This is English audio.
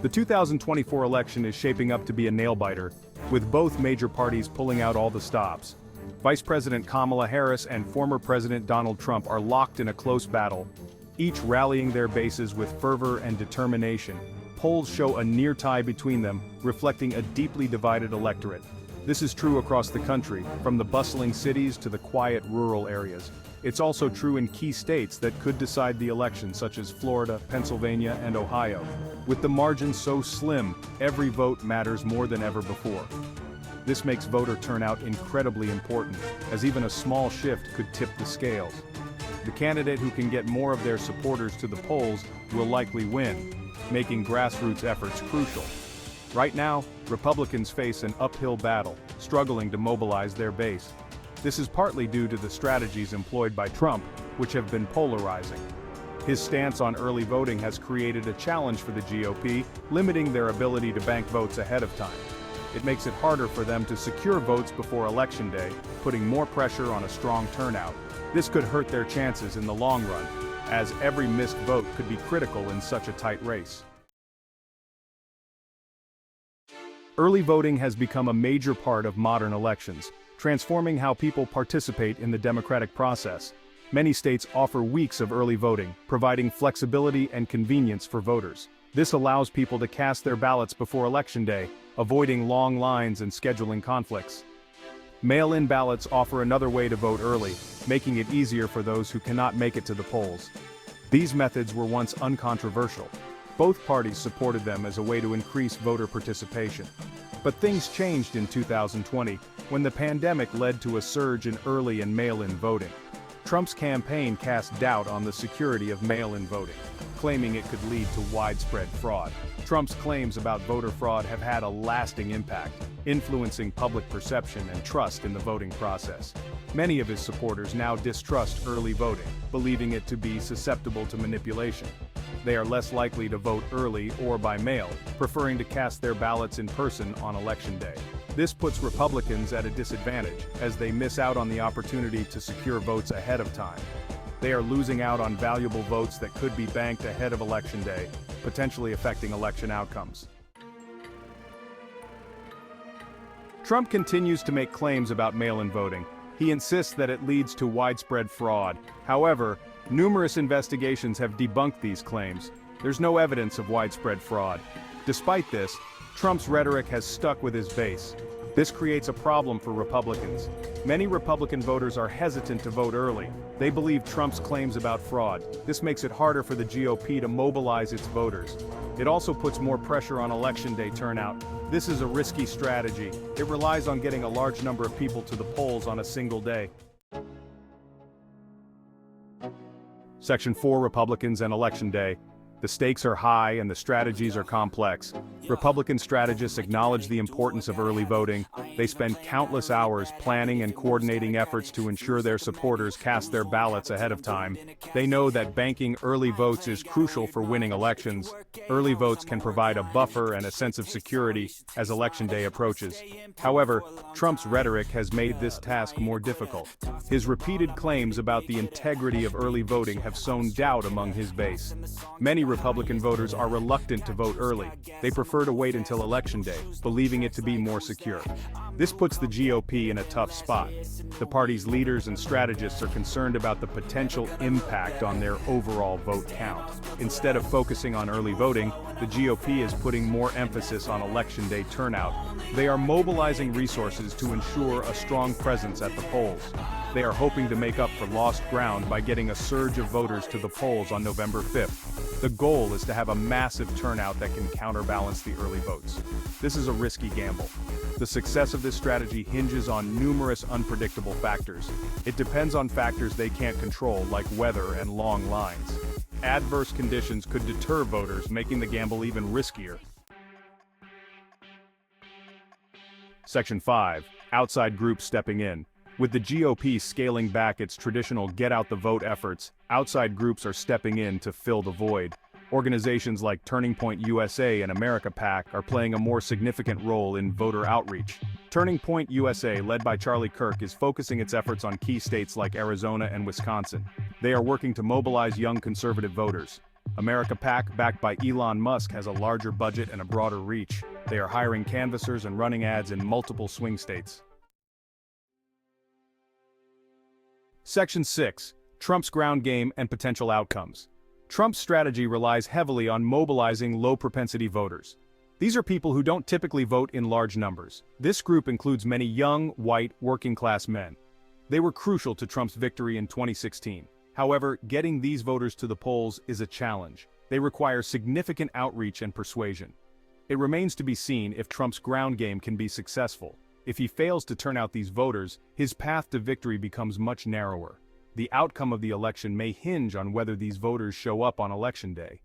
The 2024 election is shaping up to be a nail-biter, with both major parties pulling out all the stops. Vice President Kamala Harris and former President Donald Trump are locked in a close battle, each rallying their bases with fervor and determination. Polls show a near tie between them, reflecting a deeply divided electorate. This is true across the country, from the bustling cities to the quiet rural areas. It's also true in key states that could decide the election, such as Florida, Pennsylvania, and Ohio. With the margins so slim, every vote matters more than ever before. This makes voter turnout incredibly important, as even a small shift could tip the scales. The candidate who can get more of their supporters to the polls will likely win, making grassroots efforts crucial. Right now, Republicans face an uphill battle, struggling to mobilize their base. This is partly due to the strategies employed by Trump, which have been polarizing. His stance on early voting has created a challenge for the GOP, limiting their ability to bank votes ahead of time. It makes it harder for them to secure votes before Election Day, putting more pressure on a strong turnout. This could hurt their chances in the long run, as every missed vote could be critical in such a tight race. Early voting has become a major part of modern elections, transforming how people participate in the democratic process. Many states offer weeks of early voting, providing flexibility and convenience for voters. This allows people to cast their ballots before Election Day, avoiding long lines and scheduling conflicts. Mail-in ballots offer another way to vote early, making it easier for those who cannot make it to the polls. These methods were once uncontroversial. Both parties supported them as a way to increase voter participation. But things changed in 2020, when the pandemic led to a surge in early and mail-in voting. Trump's campaign cast doubt on the security of mail-in voting, claiming it could lead to widespread fraud. Trump's claims about voter fraud have had a lasting impact, influencing public perception and trust in the voting process. Many of his supporters now distrust early voting, believing it to be susceptible to manipulation. They are less likely to vote early or by mail, preferring to cast their ballots in person on Election Day. This puts Republicans at a disadvantage, as they miss out on the opportunity to secure votes ahead of time. They are losing out on valuable votes that could be banked ahead of Election Day, potentially affecting election outcomes. Trump continues to make claims about mail-in voting. He insists that it leads to widespread fraud. However, numerous investigations have debunked these claims. There's no evidence of widespread fraud. Despite this, Trump's rhetoric has stuck with his base. This creates a problem for Republicans. Many Republican voters are hesitant to vote early. They believe Trump's claims about fraud. This makes it harder for the GOP to mobilize its voters. It also puts more pressure on Election Day turnout. This is a risky strategy. It relies on getting a large number of people to the polls on a single day. Section 4: Republicans and Election Day. The stakes are high and the strategies are complex. Republican strategists acknowledge the importance of early voting. They spend countless hours planning and coordinating efforts to ensure their supporters cast their ballots ahead of time. They know that banking early votes is crucial for winning elections. Early votes can provide a buffer and a sense of security as Election Day approaches. However, Trump's rhetoric has made this task more difficult. His repeated claims about the integrity of early voting have sown doubt among his base. Many Republican voters are reluctant to vote early. They prefer to wait until Election Day, believing it to be more secure. This puts the GOP in a tough spot. The party's leaders and strategists are concerned about the potential impact on their overall vote count. Instead of focusing on early voting, the GOP is putting more emphasis on Election Day turnout. They are mobilizing resources to ensure a strong presence at the polls. They are hoping to make up for lost ground by getting a surge of voters to the polls on November 5th. The goal is to have a massive turnout that can counterbalance the early votes. This is a risky gamble. The success of this strategy hinges on numerous unpredictable factors. It depends on factors they can't control, like weather and long lines. Adverse conditions could deter voters, making the gamble even riskier. Section 5: Outside groups stepping in. With the GOP scaling back its traditional get-out-the-vote efforts, outside groups are stepping in to fill the void. Organizations like Turning Point USA and America PAC are playing a more significant role in voter outreach. Turning Point USA, led by Charlie Kirk, is focusing its efforts on key states like Arizona and Wisconsin. They are working to mobilize young conservative voters. America PAC, backed by Elon Musk, has a larger budget and a broader reach. They are hiring canvassers and running ads in multiple swing states. Section 6. Trump's ground game and potential outcomes. Trump's strategy relies heavily on mobilizing low-propensity voters. These are people who don't typically vote in large numbers. This group includes many young, white, working-class men. They were crucial to Trump's victory in 2016. However, getting these voters to the polls is a challenge. They require significant outreach and persuasion. It remains to be seen if Trump's ground game can be successful. If he fails to turn out these voters, his path to victory becomes much narrower. The outcome of the election may hinge on whether these voters show up on Election Day.